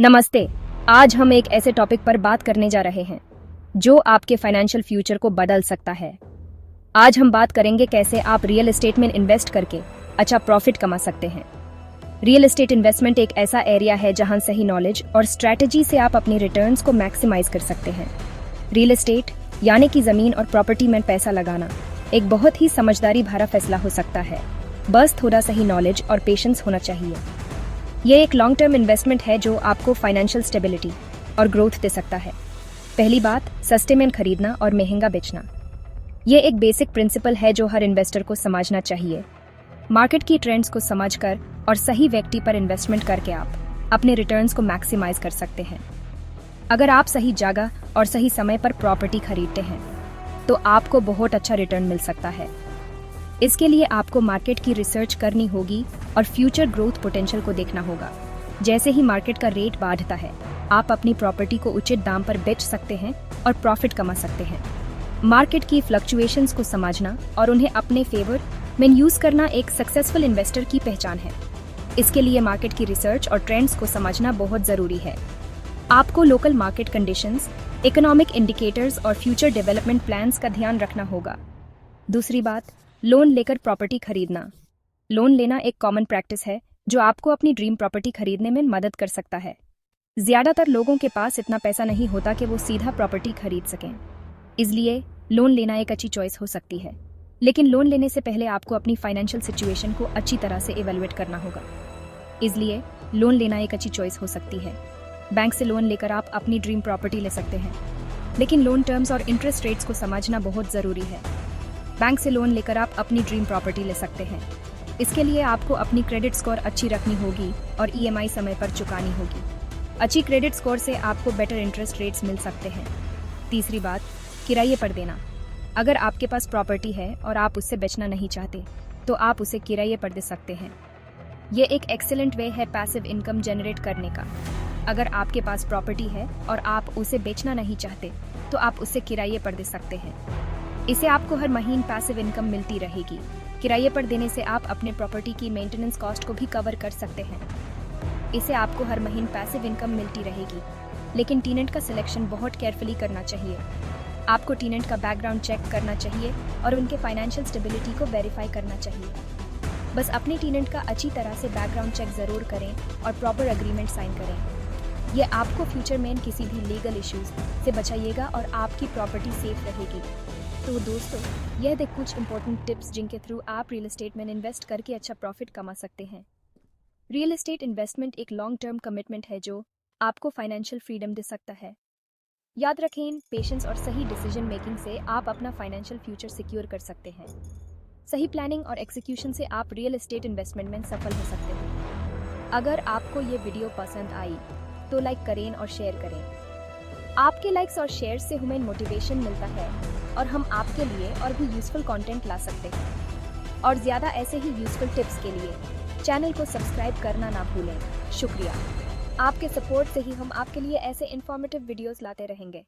नमस्ते। आज हम एक ऐसे टॉपिक पर बात करने जा रहे हैं जो आपके फाइनेंशियल फ्यूचर को बदल सकता है। आज हम बात करेंगे कैसे आप रियल एस्टेट में इन्वेस्ट करके अच्छा प्रॉफिट कमा सकते हैं। रियल एस्टेट इन्वेस्टमेंट एक ऐसा एरिया है जहां सही नॉलेज और स्ट्रैटेजी से आप अपनी रिटर्न्स को मैक्सिमाइज कर सकते हैं। रियल एस्टेट यानी कि जमीन और प्रॉपर्टी में पैसा लगाना एक बहुत ही समझदारी भरा फैसला हो सकता है। बस थोड़ा सही नॉलेज और पेशेंस होना चाहिए। ये एक लॉन्ग टर्म इन्वेस्टमेंट है जो आपको फाइनेंशियल स्टेबिलिटी और ग्रोथ दे सकता है। पहली बात, सस्ते में खरीदना और महंगा बेचना। ये एक बेसिक प्रिंसिपल है जो हर इन्वेस्टर को समझना चाहिए। मार्केट की ट्रेंड्स को समझकर और सही व्यक्ति पर इन्वेस्टमेंट करके आप अपने रिटर्न्स को मैक्सिमाइज कर सकते हैं। अगर आप सही जगह और सही समय पर प्रॉपर्टी खरीदते हैं तो आपको बहुत अच्छा रिटर्न मिल सकता है। इसके लिए आपको मार्केट की रिसर्च करनी होगी और फ्यूचर ग्रोथ पोटेंशियल को देखना होगा। जैसे ही मार्केट का रेट बढ़ता है, आप अपनी प्रॉपर्टी को उचित दाम पर बेच सकते हैं और प्रॉफिट कमा सकते हैं। मार्केट की फ्लक्चुएशंस को समझना और उन्हें अपने फेवर में यूज करना एक सक्सेसफुल इन्वेस्टर की पहचान है। इसके लिए मार्केट की रिसर्च और ट्रेंड्स को समझना बहुत जरूरी है। आपको local market conditions, economic indicators और फ्यूचर डेवलपमेंट प्लान्स का ध्यान रखना होगा। दूसरी बात, लोन लेकर प्रॉपर्टी खरीदना। लोन लेना एक कॉमन प्रैक्टिस है जो आपको अपनी ड्रीम प्रॉपर्टी खरीदने में मदद कर सकता है। ज्यादातर लोगों के पास इतना पैसा नहीं होता कि वो सीधा प्रॉपर्टी खरीद सकें, इसलिए लोन लेना एक अच्छी चॉइस हो सकती है। लेकिन लोन लेने से पहले आपको अपनी फाइनेंशियल सिचुएशन को अच्छी तरह से इवेलुएट करना होगा, इसलिए लोन लेना एक अच्छी चॉइस हो सकती है। बैंक से लोन लेकर आप अपनी ड्रीम प्रॉपर्टी ले सकते हैं, लेकिन लोन टर्म्स और इंटरेस्ट रेट्स को समझना बहुत जरूरी है। बैंक से लोन लेकर आप अपनी ड्रीम प्रॉपर्टी ले सकते हैं। इसके लिए आपको अपनी क्रेडिट स्कोर अच्छी रखनी होगी और ईएमआई समय पर चुकानी होगी। अच्छी क्रेडिट स्कोर से आपको बेटर इंटरेस्ट रेट्स मिल सकते हैं। तीसरी बात, किराए पर देना। अगर आपके पास प्रॉपर्टी है और आप उसे बेचना नहीं चाहते तो आप उसे किराए पर दे सकते हैं। ये एक एक्सीलेंट वे है पैसिव इनकम जनरेट करने का। अगर आपके पास प्रॉपर्टी है और आप उसे बेचना नहीं चाहते तो आप उसे किराए पर दे सकते हैं। इसे आपको हर महीने पैसिव इनकम मिलती रहेगी। किराए पर देने से आप अपने प्रॉपर्टी की मेंटेनेंस कॉस्ट को भी कवर कर सकते हैं। इसे आपको हर महीने पैसिव इनकम मिलती रहेगी, लेकिन टेनेंट का सिलेक्शन बहुत केयरफुली करना चाहिए। आपको टेनेंट का बैकग्राउंड चेक करना चाहिए और उनके फाइनेंशियल स्टेबिलिटी को वेरीफाई करना चाहिए। बस अपने टेनेंट का अच्छी तरह से बैकग्राउंड चेक जरूर करें और प्रॉपर एग्रीमेंट साइन करें। यह आपको फ्यूचर में किसी भी लीगल इश्यूज से बचाइएगा और आपकी प्रॉपर्टी सेफ रहेगी। तो दोस्तों, यह थे कुछ इंपॉर्टेंट टिप्स जिनके थ्रू आप रियल एस्टेट में इन्वेस्ट करके अच्छा प्रॉफिट कमा सकते हैं। रियल एस्टेट इन्वेस्टमेंट एक लॉन्ग टर्म कमिटमेंट है जो आपको फाइनेंशियल फ्रीडम दे सकता है। याद रखें, पेशेंस और सही डिसीजन मेकिंग से आप अपना फाइनेंशियल फ्यूचर सिक्योर कर सकते हैं। सही प्लानिंग और एग्जीक्यूशन से आप रियल एस्टेट इन्वेस्टमेंट में सफल हो सकते हैं। अगर आपको ये वीडियो पसंद आई तो लाइक करें और शेयर करें। आपके लाइक्स और शेयर से हमें मोटिवेशन मिलता है और हम आपके लिए और भी यूजफुल कंटेंट ला सकते हैं। और ज़्यादा ऐसे ही यूजफुल टिप्स के लिए चैनल को सब्सक्राइब करना ना भूलें। शुक्रिया। आपके सपोर्ट से ही हम आपके लिए ऐसे इन्फॉर्मेटिव वीडियोस लाते रहेंगे।